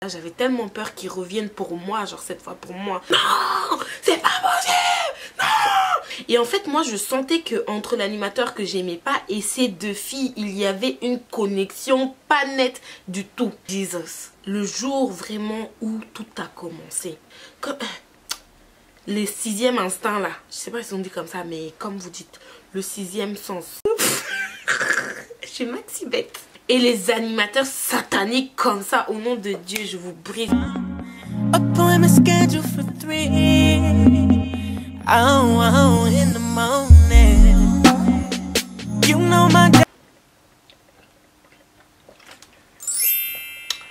J'avais tellement peur qu'ils reviennent pour moi, genre cette fois pour moi. Non, c'est pas possible, non. Et en fait, moi, je sentais que entre l'animateur que j'aimais pas et ces deux filles, il y avait une connexion pas nette du tout. Jesus, le jour vraiment où tout a commencé. Comme les sixième instinct là, je sais pas si on dit comme ça, mais comme vous dites, le sixième sens. Je suis maxi bête. Et les animateurs sataniques comme ça, au nom de Dieu, je vous brise.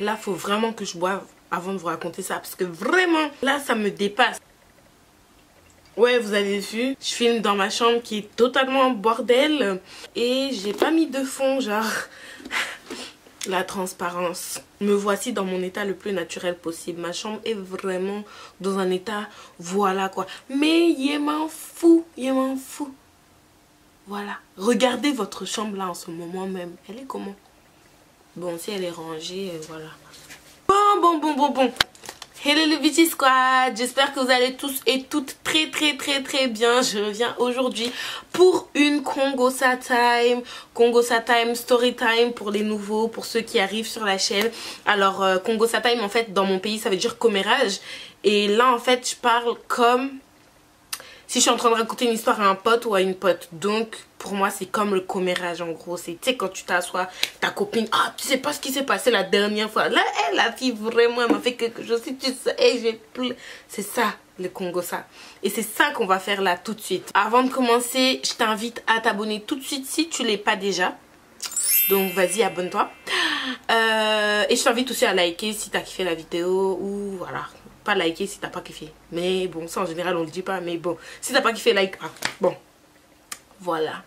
Là, faut vraiment que je boive avant de vous raconter ça, parce que vraiment, là, ça me dépasse. Ouais, vous avez vu, je filme dans ma chambre qui est totalement en bordel et j'ai pas mis de fond, genre la transparence. Me voici dans mon état le plus naturel possible. Ma chambre est vraiment dans un état, voilà quoi. Mais il m'en fout, Voilà. Regardez votre chambre là en ce moment même. Elle est comment? Bon, si elle est rangée, voilà. Bon. Hello le Beauty Squad, j'espère que vous allez tous et toutes très bien. Je reviens aujourd'hui pour une Congosa Time, Story Time pour les nouveaux, pour ceux qui arrivent sur la chaîne. Alors Congosa Time en fait dans mon pays ça veut dire commérage. Et là en fait je parle comme si je suis en train de raconter une histoire à un pote ou à une pote. Donc pour moi c'est comme le commérage en gros. C'est tu sais quand tu t'assois, ta copine, ah tu sais pas ce qui s'est passé la dernière fois. Là elle, la fille vraiment elle m'a fait quelque chose. Si tu sais, j'ai pleuré. C'est ça le Congosa. Et c'est ça qu'on va faire là tout de suite. Avant de commencer, je t'invite à t'abonner tout de suite si tu l'es pas déjà. Donc vas-y abonne-toi. Et je t'invite aussi à liker si t'as kiffé la vidéo ou voilà. Pas liker si t'as pas kiffé. Mais bon, ça en général on le dit pas. Mais bon, si t'as pas kiffé, like pas. Bon, voilà.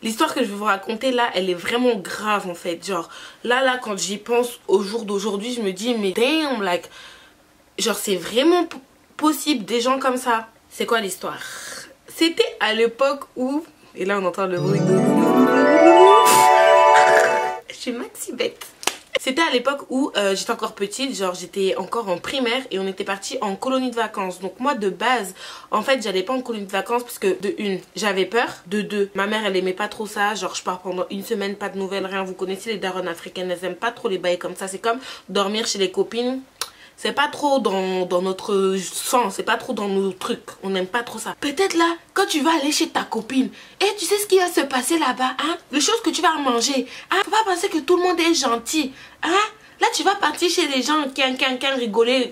L'histoire que je vais vous raconter là, elle est vraiment grave en fait. Genre, là, quand j'y pense au jour d'aujourd'hui, je me dis, mais damn, like, genre c'est vraiment possible des gens comme ça. C'est quoi l'histoire? C'était à l'époque où, et là on entend le bruit de... Je suis maxi bête. C'était à l'époque où j'étais encore petite, genre j'étais encore en primaire et on était parti en colonie de vacances. Donc moi de base, en fait j'allais pas en colonie de vacances parce que de une, j'avais peur. De deux, ma mère elle aimait pas trop ça. Genre je pars pendant une semaine, pas de nouvelles, rien. Vous connaissez les daronnes africaines, elles aiment pas trop les bails comme ça. C'est comme dormir chez les copines. C'est pas trop dans notre sang, c'est pas trop dans nos trucs. On n'aime pas trop ça. Peut-être là, quand tu vas aller chez ta copine, et tu sais ce qui va se passer là-bas, hein? Les choses que tu vas manger, hein? Faut pas penser que tout le monde est gentil, hein? Là, tu vas partir chez les gens, rigoler,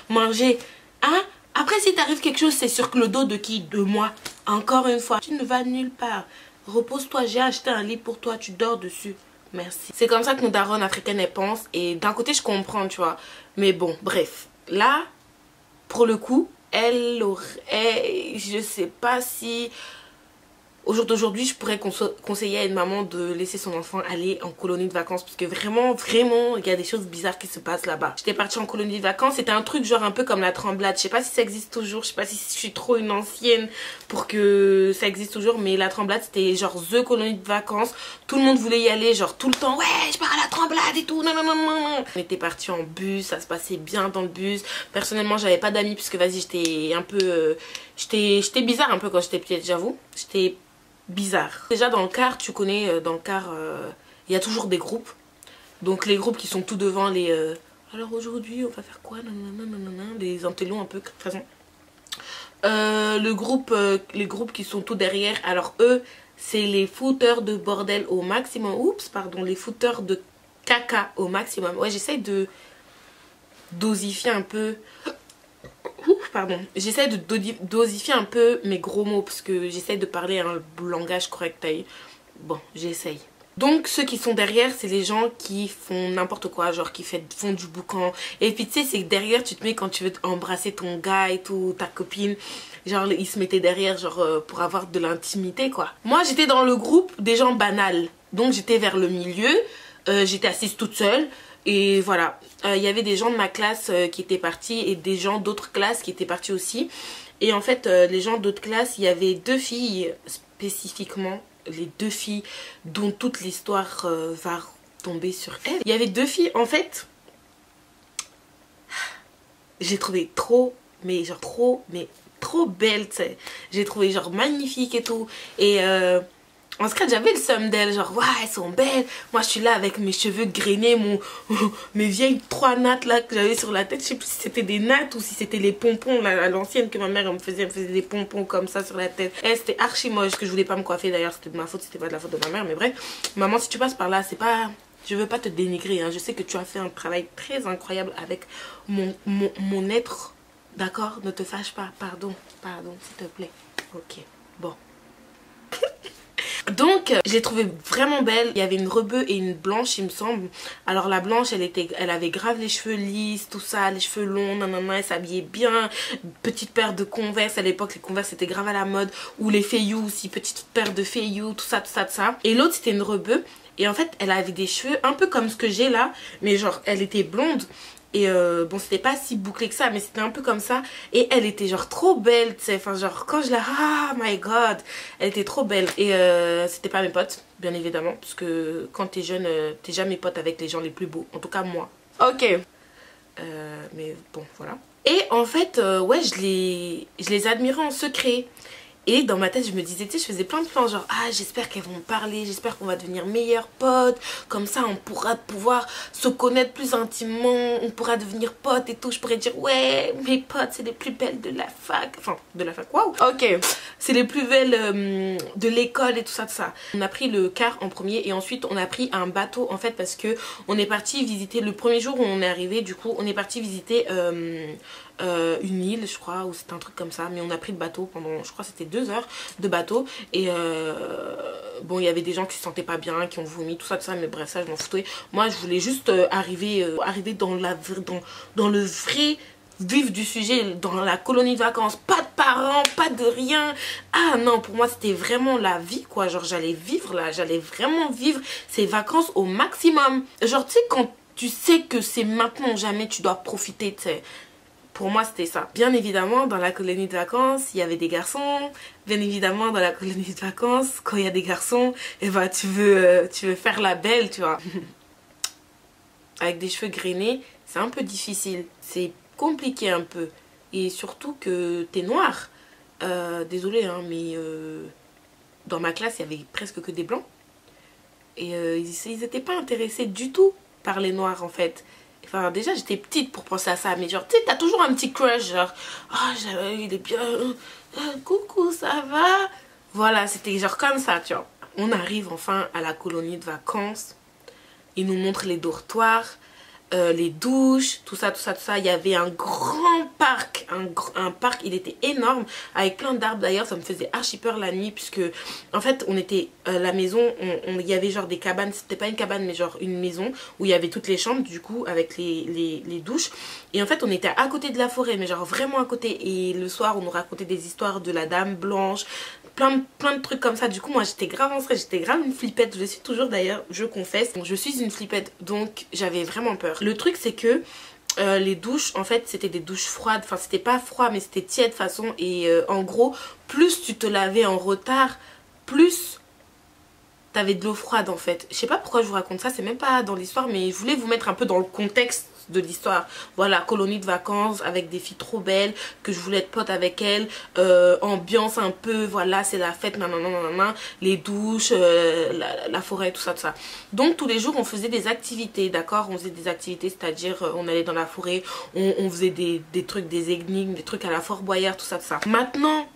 manger, hein? Après, si t'arrive quelque chose, c'est sur le dos de qui? De moi. Encore une fois, tu ne vas nulle part. Repose-toi, j'ai acheté un lit pour toi, tu dors dessus. Merci. C'est comme ça que nos daronnes africaines elles pensent. Et d'un côté je comprends tu vois. Mais bon bref. Là pour le coup elle aurait... Je sais pas si... Au jour d'aujourd'hui je pourrais conseiller à une maman de laisser son enfant aller en colonie de vacances. Parce que vraiment il y a des choses bizarres qui se passent là-bas. J'étais partie en colonie de vacances. C'était un truc genre un peu comme la tremblade. Je sais pas si ça existe toujours. Je sais pas si je suis trop une ancienne pour que ça existe toujours. Mais la tremblade c'était genre the colonie de vacances. Tout le monde voulait y aller genre tout le temps. Ouais je pars à la tremblade et tout. Non. On était parti en bus. Ça se passait bien dans le bus. Personnellement j'avais pas d'amis puisque vas-y j'étais un peu... J'étais bizarre un peu quand j'étais petite j'avoue. J'étais bizarre. Déjà dans le car, tu connais, dans le car, il y a toujours des groupes. Donc les groupes qui sont tout devant les... alors aujourd'hui, on va faire quoi? Des intellos un peu, de toute façon. Les groupes qui sont tout derrière, alors eux, c'est les fouteurs de bordel au maximum. Oups, pardon, les fouteurs de caca au maximum. Ouais, j'essaie de dosifier un peu... Pardon, j'essaie de dosifier un peu mes gros mots parce que j'essaie de parler un langage correct. Bon, j'essaye. Donc ceux qui sont derrière, c'est les gens qui font n'importe quoi, genre qui font du boucan. Et puis tu sais, c'est que derrière, tu te mets quand tu veux embrasser ton gars et tout, ta copine. Genre ils se mettaient derrière genre pour avoir de l'intimité quoi. Moi j'étais dans le groupe des gens banals. Donc j'étais vers le milieu, j'étais assise toute seule. Et voilà, il y avait des gens de ma classe qui étaient partis et des gens d'autres classes qui étaient partis aussi. Et en fait, les gens d'autres classes, il y avait deux filles spécifiquement, les deux filles dont toute l'histoire va tombée sur elle. Il y avait 2 filles en fait. J'ai trouvé trop, mais genre trop belle, tu sais. J'ai trouvé genre magnifique et tout. Et en secret, j'avais le seum d'elles, genre, ouais, elles sont belles. Moi, je suis là avec mes cheveux grainés, mes vieilles 3 nattes là que j'avais sur la tête. Je sais plus si c'était des nattes ou si c'était les pompons là, à l'ancienne que ma mère me faisait. Elle me faisait des pompons comme ça sur la tête. Et c'était archi moche, que je voulais pas me coiffer d'ailleurs. C'était de ma faute, c'était pas de la faute de ma mère. Mais bref, maman, si tu passes par là, c'est pas... Je veux pas te dénigrer, hein. Je sais que tu as fait un travail très incroyable avec mon être. D'accord? Ne te fâche pas. Pardon, s'il te plaît. Ok, bon. Donc, je l'ai trouvée vraiment belle. Il y avait une rebeu et une blanche, il me semble. Alors, la blanche, elle avait grave les cheveux lisses, tout ça, les cheveux longs, nanana, elle s'habillait bien. Petite paire de Converse. À l'époque, les Converse étaient grave à la mode. Ou les Feiyu aussi, petite paire de Feiyu, tout ça, tout ça, tout ça. Et l'autre, c'était une rebeu. Et en fait, elle avait des cheveux un peu comme ce que j'ai là. Mais genre, elle était blonde. Et bon, c'était pas si bouclé que ça, mais c'était un peu comme ça. Et elle était genre trop belle, tu sais. Enfin, genre, quand je la... Ah, my God. Elle était trop belle. Et c'était pas mes potes, bien évidemment. Parce que quand t'es jeune, t'es jamais pote avec les gens les plus beaux. En tout cas, moi. Ok. Mais bon, voilà. Et en fait, ouais, je les admirais en secret. Et dans ma tête, je me disais, tu sais, je faisais plein de plans, genre, ah, j'espère qu'elles vont me parler, j'espère qu'on va devenir meilleurs potes. Comme ça, on pourra pouvoir se connaître plus intimement, on pourra devenir potes et tout. Je pourrais dire, ouais, mes potes, c'est les plus belles de la fac. Enfin, de la fac, waouh. Ok, c'est les plus belles de l'école et tout ça, tout ça. On a pris le car en premier et ensuite, on a pris un bateau, en fait, parce que on est parti visiter, le premier jour où on est arrivé, du coup, on est parti visiter... une île je crois, ou c'était un truc comme ça, mais on a pris le bateau pendant, je crois c'était 2 heures de bateau. Et bon, il y avait des gens qui se sentaient pas bien, qui ont vomi, tout ça, mais bref, ça je m'en foutais. Moi je voulais juste arriver dans le vrai vif du sujet, dans la colonie de vacances. Pas de parents, pas de rien. Ah non, pour moi c'était vraiment la vie quoi, genre j'allais vivre là, j'allais vraiment vivre ces vacances au maximum. Genre tu sais, quand tu sais que c'est maintenant ou jamais, tu dois profiter, tu sais. Pour moi, c'était ça. Bien évidemment, dans la colonie de vacances, il y avait des garçons. Bien évidemment, dans la colonie de vacances, quand il y a des garçons, eh ben, tu veux faire la belle, tu vois. Avec des cheveux grainés, c'est un peu difficile. C'est compliqué un peu. Et surtout que t'es noir. Désolée, hein, mais dans ma classe, il y avait presque que des blancs. Et ils n'étaient pas intéressés du tout par les noirs, en fait. Enfin, déjà, j'étais petite pour penser à ça. Mais genre, tu sais, t'as toujours un petit crush. Genre, oh, il est bien. Coucou, ça va? Voilà, c'était genre comme ça, tu vois. On arrive enfin à la colonie de vacances. Ils nous montrent les dortoirs, les douches, tout ça, tout ça, tout ça. Il y avait un grand parc. Un parc, il était énorme. Avec plein d'arbres d'ailleurs. Ça me faisait archi peur la nuit. Puisque, en fait, on était la maison. Il y avait genre des cabanes. C'était pas une cabane, mais genre une maison. Où il y avait toutes les chambres, du coup, avec les douches. Et en fait, on était à côté de la forêt. Mais genre vraiment à côté. Et le soir, on nous racontait des histoires de la dame blanche. Plein de trucs comme ça. Du coup, moi, j'étais grave en stress. J'étais grave une flippette. Je le suis toujours d'ailleurs, je confesse. Donc, je suis une flippette. Donc, j'avais vraiment peur. Le truc, c'est que les douches, en fait, c'était des douches froides. Enfin, c'était pas froid, mais c'était tiède de façon. Et en gros, plus tu te lavais en retard, plus t'avais de l'eau froide, en fait. Je sais pas pourquoi je vous raconte ça. C'est même pas dans l'histoire, mais je voulais vous mettre un peu dans le contexte de l'histoire. Voilà, colonie de vacances avec des filles trop belles, que je voulais être pote avec elles, ambiance un peu, voilà, c'est la fête, nanana, les douches, la forêt, tout ça, tout ça. Donc tous les jours on faisait des activités, d'accord, on faisait des activités, c'est-à-dire on allait dans la forêt, on faisait des trucs, des énigmes, des trucs à la Fort Boyard, tout ça, tout ça. Maintenant,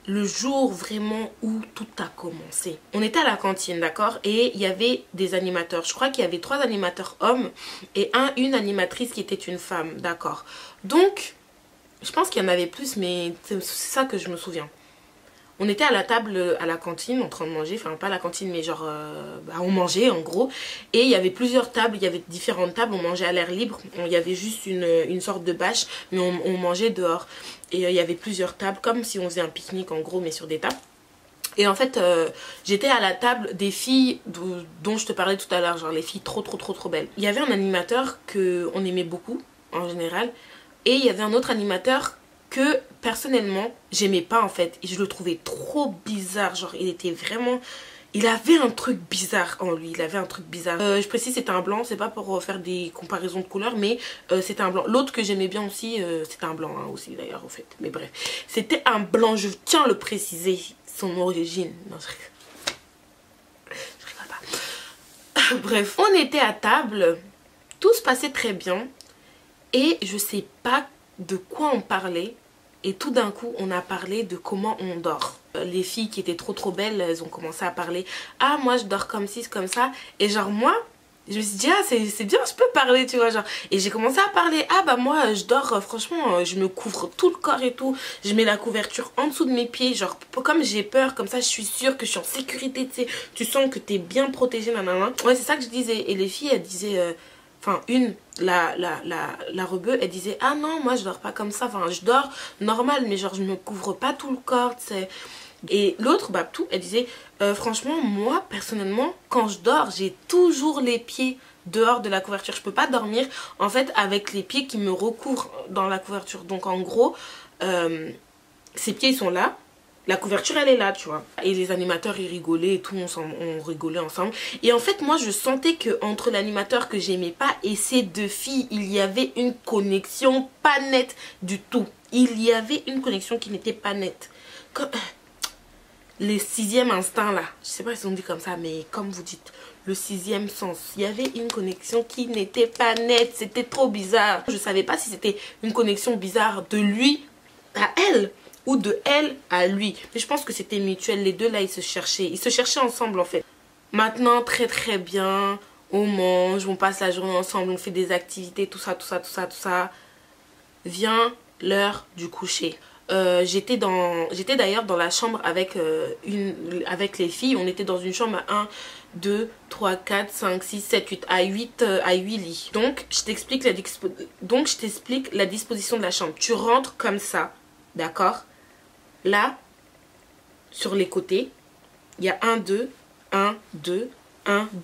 le jour vraiment où tout a commencé. On était à la cantine, d'accord, et il y avait des animateurs. Je crois qu'il y avait 3 animateurs hommes et une animatrice qui était une femme, d'accord. Donc, je pense qu'il y en avait plus, mais c'est ça que je me souviens. On était à la table à la cantine en train de manger, enfin pas à la cantine mais genre on mangeait en gros. Et il y avait plusieurs tables, il y avait différentes tables, on mangeait à l'air libre. Il y avait juste une sorte de bâche mais on mangeait dehors. Et il y avait plusieurs tables comme si on faisait un pique-nique en gros mais sur des tables. Et en fait j'étais à la table des filles dont je te parlais tout à l'heure, genre les filles trop belles. Il y avait un animateur qu'on aimait beaucoup en général. Et il y avait un autre animateur que personnellement j'aimais pas en fait, et je le trouvais trop bizarre, genre il était vraiment, Il avait un truc bizarre en lui, il avait un truc bizarre. Je précise, c'était un blanc, c'est pas pour faire des comparaisons de couleurs, mais c'était un blanc. L'autre que j'aimais bien aussi, c'était un blanc hein, aussi d'ailleurs, au fait. Mais bref, c'était un blanc, je tiens à le préciser, son origine. Non, je rigole pas. Bref, on était à table, tout se passait très bien, et je sais pas de quoi on parlait. Et tout d'un coup, on a parlé de comment on dort. Les filles qui étaient trop belles, elles ont commencé à parler. Ah, moi, je dors comme ci, comme ça. Et genre, moi, je me suis dit, ah, c'est bien, je peux parler, tu vois. Genre. Et j'ai commencé à parler. Ah, bah, moi, je dors, franchement, je me couvre tout le corps et tout. Je mets la couverture en dessous de mes pieds. Genre, comme j'ai peur, comme ça, je suis sûre que je suis en sécurité, tu sais. Tu sens que t'es bien protégée, nanana. Ouais, c'est ça que je disais. Et les filles, elles disaient... Enfin, la rebeu, elle disait ah non, moi je dors pas comme ça. Enfin, je dors normal, mais genre je me couvre pas tout le corps, tu sais. Et l'autre, Babtou, elle disait franchement, moi personnellement, quand je dors, j'ai toujours les pieds dehors de la couverture. Je peux pas dormir en fait avec les pieds qui me recouvrent dans la couverture. Donc en gros, ces pieds ils sont là. La couverture elle est là, tu vois. Et les animateurs ils rigolaient et tout, on rigolait ensemble. Et en fait moi je sentais que entre l'animateur que j'aimais pas et ces deux filles, il y avait une connexion pas nette du tout. Il y avait une connexion qui n'était pas nette. Comme... Les sixième instinct là, je sais pas si on dit comme ça, mais comme vous dites, le sixième sens. Il y avait une connexion qui n'était pas nette, c'était trop bizarre. Je savais pas si c'était une connexion bizarre de lui à elle. Ou de elle à lui. Mais je pense que c'était mutuel. Les deux là, ils se cherchaient ensemble en fait. Maintenant, très bien. On mange, on passe la journée ensemble, on fait des activités, tout ça. Vient l'heure du coucher. J'étais d'ailleurs dans la chambre avec les filles. On était dans une chambre à 1, 2, 3, 4, 5, 6, 7, 8, à 8 lits. Donc, je t'explique la disposition de la chambre. Tu rentres comme ça, d'accord? Là, sur les côtés, il y a 1, 2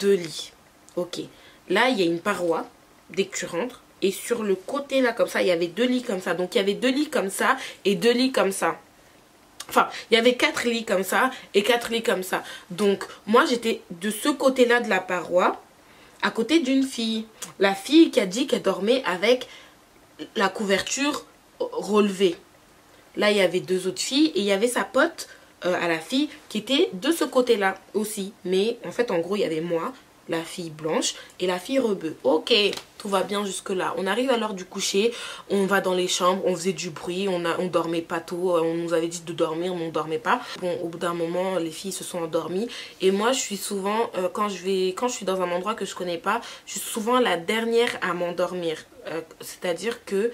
lits. Ok. Là, il y a une paroi, dès que tu rentres. Et sur le côté, là, comme ça, il y avait 2 lits comme ça. Donc, il y avait 2 lits comme ça et 2 lits comme ça. Enfin, il y avait 4 lits comme ça et 4 lits comme ça. Donc, moi, j'étais de ce côté-là de la paroi, à côté d'une fille. La fille qui a dit qu'elle dormait avec la couverture relevée. Là, il y avait 2 autres filles et il y avait sa pote à la fille qui était de ce côté-là aussi. Mais en fait, en gros, il y avait moi, la fille blanche et la fille rebeu. Ok, tout va bien jusque-là. On arrive à l'heure du coucher, on va dans les chambres, on faisait du bruit, on dormait pas tôt. On nous avait dit de dormir, mais on dormait pas. Bon, au bout d'un moment, les filles se sont endormies. Et moi, je suis souvent, quand je suis dans un endroit que je connais pas, je suis souvent la dernière à m'endormir. C'est-à-dire que...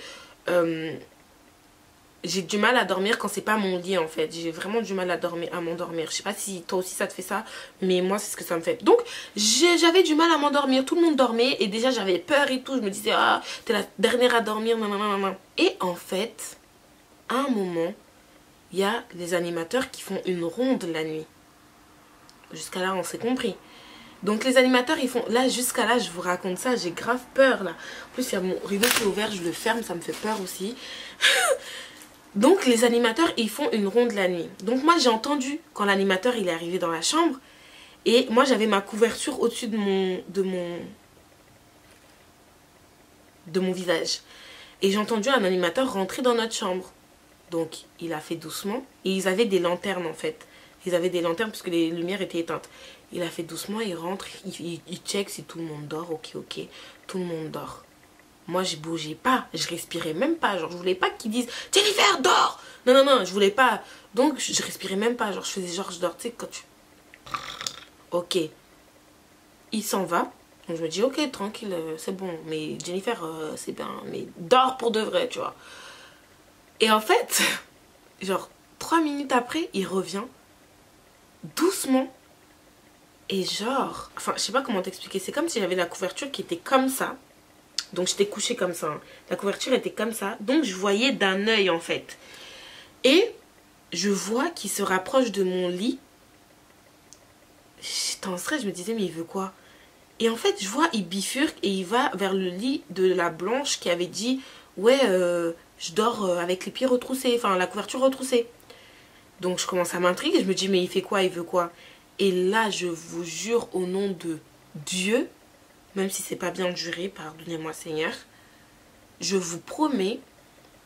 j'ai du mal à dormir quand c'est pas mon lit en fait. J'ai vraiment du mal à m'endormir. Je sais pas si toi aussi ça te fait ça, mais moi c'est ce que ça me fait. Donc j'avais du mal à m'endormir. Tout le monde dormait et déjà j'avais peur et tout. Je me disais ah t'es la dernière à dormir. Nanana. Et en fait, à un moment, il y a les animateurs qui font une ronde la nuit. Jusqu'à là on s'est compris. Donc les animateurs ils font... Là jusqu'à là je vous raconte ça, j'ai grave peur là. En plus il y a mon rideau qui est ouvert, je le ferme, ça me fait peur aussi. Donc les animateurs ils font une ronde la nuit. Donc moi j'ai entendu quand l'animateur il est arrivé dans la chambre. Et moi j'avais ma couverture au-dessus de mon visage. Et j'ai entendu un animateur rentrer dans notre chambre. Donc il a fait doucement. Et ils avaient des lanternes en fait. Ils avaient des lanternes parce que les lumières étaient éteintes. Il a fait doucement, il rentre, il check si tout le monde dort. Ok, tout le monde dort. Moi je bougeais pas, je respirais même pas. Genre je voulais pas qu'ils disent Jennifer dors. Non, je voulais pas. Donc je respirais même pas. Genre je faisais genre je dors. Tu sais quand tu... Ok. Il s'en va. Donc je me dis ok tranquille c'est bon. Mais Jennifer c'est bien. Mais dors pour de vrai tu vois. Et en fait genre 3 minutes après il revient. Doucement. Et genre... Enfin je sais pas comment t'expliquer. C'est comme si j'avais la couverture qui était comme ça. Donc j'étais couchée comme ça. Hein. La couverture était comme ça. Donc je voyais d'un œil en fait. Et je vois qu'il se rapproche de mon lit. J'étais en stress. Je me disais mais il veut quoi? Et en fait je vois il bifurque et il va vers le lit de la blanche qui avait dit ouais je dors avec les pieds retroussés. Enfin la couverture retroussée. Donc je commence à m'intriguer. Je me dis mais il fait quoi? Il veut quoi? Et là, je vous jure au nom de Dieu, même si c'est pas bien de jurer, pardonnez-moi Seigneur, je vous promets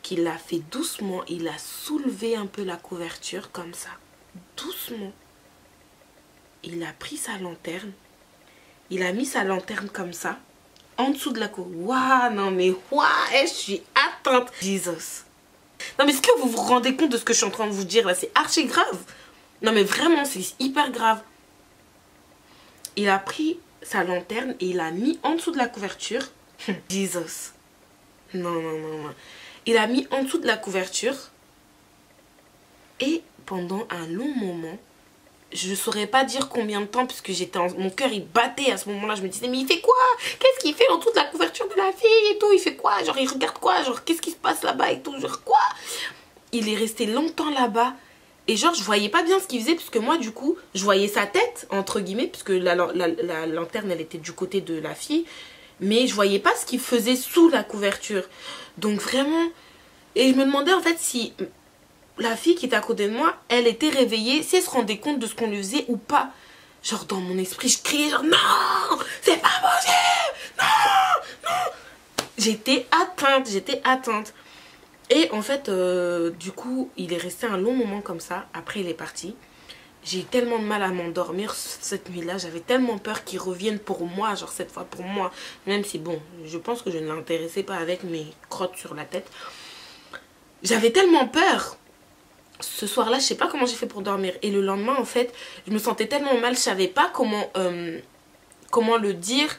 qu'il l'a fait doucement. Il a soulevé un peu la couverture comme ça, doucement. Il a pris sa lanterne, il a mis sa lanterne comme ça, en dessous de la couverture. Waouh, non mais waouh, je suis atteinte. Jesus. Non mais est-ce que vous vous rendez compte de ce que je suis en train de vous dire là? C'est archi grave. Non mais vraiment, c'est hyper grave. Il a pris sa lanterne et il l'a mis en dessous de la couverture. Jesus. Non, non, non, non. Il a mis en dessous de la couverture. Et pendant un long moment, je ne saurais pas dire combien de temps, puisque mon cœur il battait à ce moment-là. Je me disais, mais il fait quoi? Qu'est-ce qu'il fait en dessous de la couverture de la fille et tout? Il fait quoi? Genre, il regarde quoi? Genre, qu'est-ce qui se passe là-bas et tout? Genre, quoi? Il est resté longtemps là-bas. Et genre, je voyais pas bien ce qu'il faisait, puisque moi, du coup, je voyais sa tête, entre guillemets, puisque la lanterne, elle était du côté de la fille. Mais je voyais pas ce qu'il faisait sous la couverture. Donc, vraiment... Et je me demandais, en fait, si la fille qui était à côté de moi, elle était réveillée, si elle se rendait compte de ce qu'on lui faisait ou pas. Genre, dans mon esprit, je criais, genre, non, c'est pas possible, non, non. J'étais atteinte. Et en fait, du coup, il est resté un long moment comme ça. Après, il est parti. J'ai eu tellement de mal à m'endormir cette nuit-là. J'avais tellement peur qu'il revienne pour moi, genre cette fois pour moi. Même si, bon, je pense que je ne l'intéressais pas avec mes crottes sur la tête. J'avais tellement peur. Ce soir-là, je sais pas comment j'ai fait pour dormir. Et le lendemain, en fait, je me sentais tellement mal. Je savais pas comment le dire,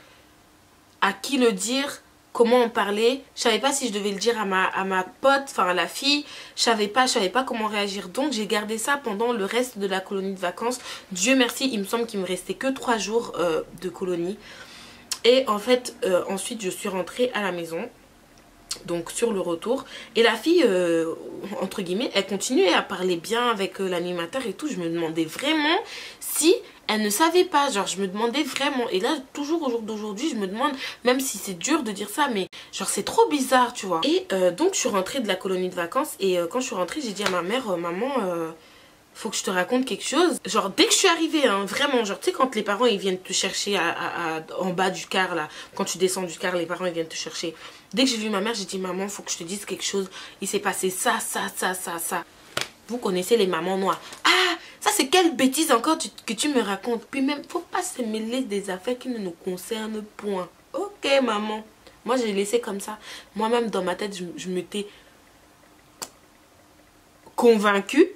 à qui le dire, comment en parler. Je savais pas si je devais le dire à ma pote, enfin à la fille. Je savais pas comment réagir. Donc j'ai gardé ça pendant le reste de la colonie de vacances. Dieu merci, il me semble qu'il me restait que 3 jours de colonie. Et en fait, ensuite je suis rentrée à la maison. Donc sur le retour. Et la fille, entre guillemets, elle continuait à parler bien avec l'animateur et tout. Je me demandais vraiment si... Elle ne savait pas, genre je me demandais vraiment. Et là, toujours au jour d'aujourd'hui, je me demande, même si c'est dur de dire ça, mais genre c'est trop bizarre, tu vois. Et donc je suis rentrée de la colonie de vacances. Et quand je suis rentrée, j'ai dit à ma mère, maman, faut que je te raconte quelque chose. Genre dès que je suis arrivée, hein, vraiment, genre tu sais quand les parents ils viennent te chercher en bas du car là. Quand tu descends du car, les parents ils viennent te chercher. Dès que j'ai vu ma mère, j'ai dit, maman, faut que je te dise quelque chose. Il s'est passé ça, ça, ça, ça, ça. Vous connaissez les mamans noires. Ah, ça c'est quelle bêtise encore que tu me racontes. Puis même, faut pas se mêler des affaires qui ne nous concernent point. Ok, maman. Moi, j'ai laissé comme ça. Moi-même, dans ma tête, je m'étais convaincue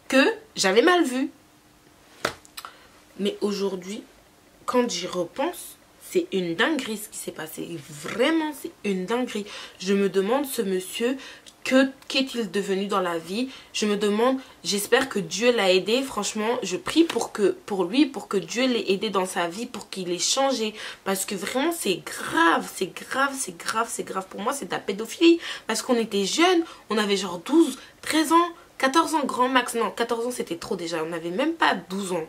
que j'avais mal vu. Mais aujourd'hui, quand j'y repense, c'est une dinguerie ce qui s'est passé. Vraiment, c'est une dinguerie. Je me demande, ce monsieur... Qu'est-il devenu dans la vie? Je me demande, j'espère que Dieu l'a aidé. Franchement, je prie pour lui, pour que Dieu l'ait aidé dans sa vie, pour qu'il ait changé. Parce que vraiment, c'est grave, c'est grave, c'est grave, c'est grave. Pour moi, c'est de la pédophilie. Parce qu'on était jeunes, on avait genre 12, 13 ans, 14 ans grand max. Non, 14 ans, c'était trop déjà. On n'avait même pas 12 ans.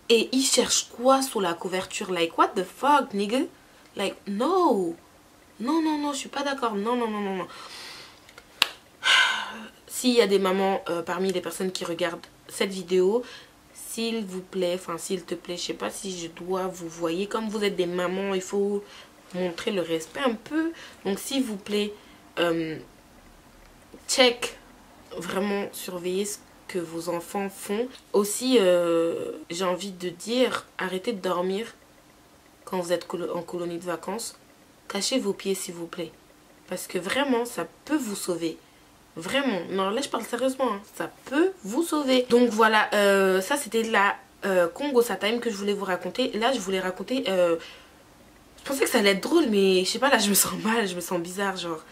Et il cherche quoi sous la couverture? Like, what the fuck, nigga? Like, no. Non, non, non, je suis pas d'accord. Non, non, non, non, non. S'il y a des mamans parmi les personnes qui regardent cette vidéo, s'il vous plaît, enfin s'il te plaît, je sais pas si je dois vous voyez, comme vous êtes des mamans, il faut montrer le respect un peu. Donc s'il vous plaît, check, vraiment surveillez ce que vos enfants font. Aussi, j'ai envie de dire, arrêtez de dormir quand vous êtes en colonie de vacances. Cachez vos pieds s'il vous plaît. Parce que vraiment, ça peut vous sauver. Vraiment, non là je parle sérieusement, hein. Ça peut vous sauver. Donc voilà, ça c'était la Congossa Time que je voulais vous raconter. Là je voulais raconter, je pensais que ça allait être drôle mais je sais pas, là je me sens mal, je me sens bizarre. Genre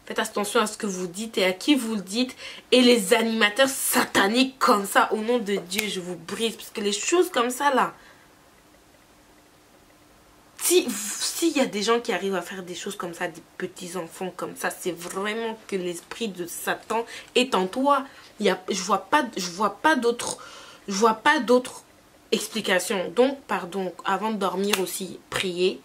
faites attention à ce que vous dites et à qui vous le dites. Et les animateurs sataniques comme ça, au nom de Dieu je vous brise. Parce que les choses comme ça là, s'il y a des gens qui arrivent à faire des choses comme ça, des petits enfants comme ça, c'est vraiment que l'esprit de Satan est en toi. Je vois pas d'autre explication. Donc, pardon, avant de dormir aussi, priez.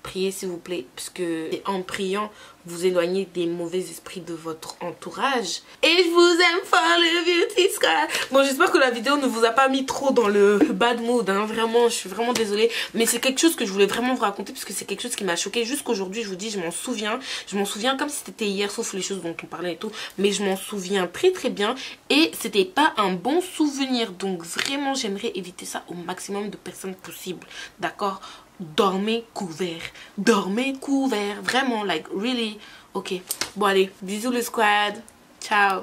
priez s'il vous plaît, parce que en priant, vous éloignez des mauvais esprits de votre entourage. Et je vous aime fort le Beauty Squad. Bon, j'espère que la vidéo ne vous a pas mis trop dans le bad mood, hein. Vraiment, je suis vraiment désolée. Mais c'est quelque chose que je voulais vraiment vous raconter, parce que c'est quelque chose qui m'a choquée. Jusqu'aujourd'hui, je vous dis, je m'en souviens. Je m'en souviens comme si c'était hier, sauf les choses dont on parlait et tout. Mais je m'en souviens très très bien. Et c'était pas un bon souvenir. Donc vraiment, j'aimerais éviter ça au maximum de personnes possible. D'accord? Dormez couvert. Dormez couvert. Vraiment, like, really. Ok. Bon, allez. Bisous le squad. Ciao.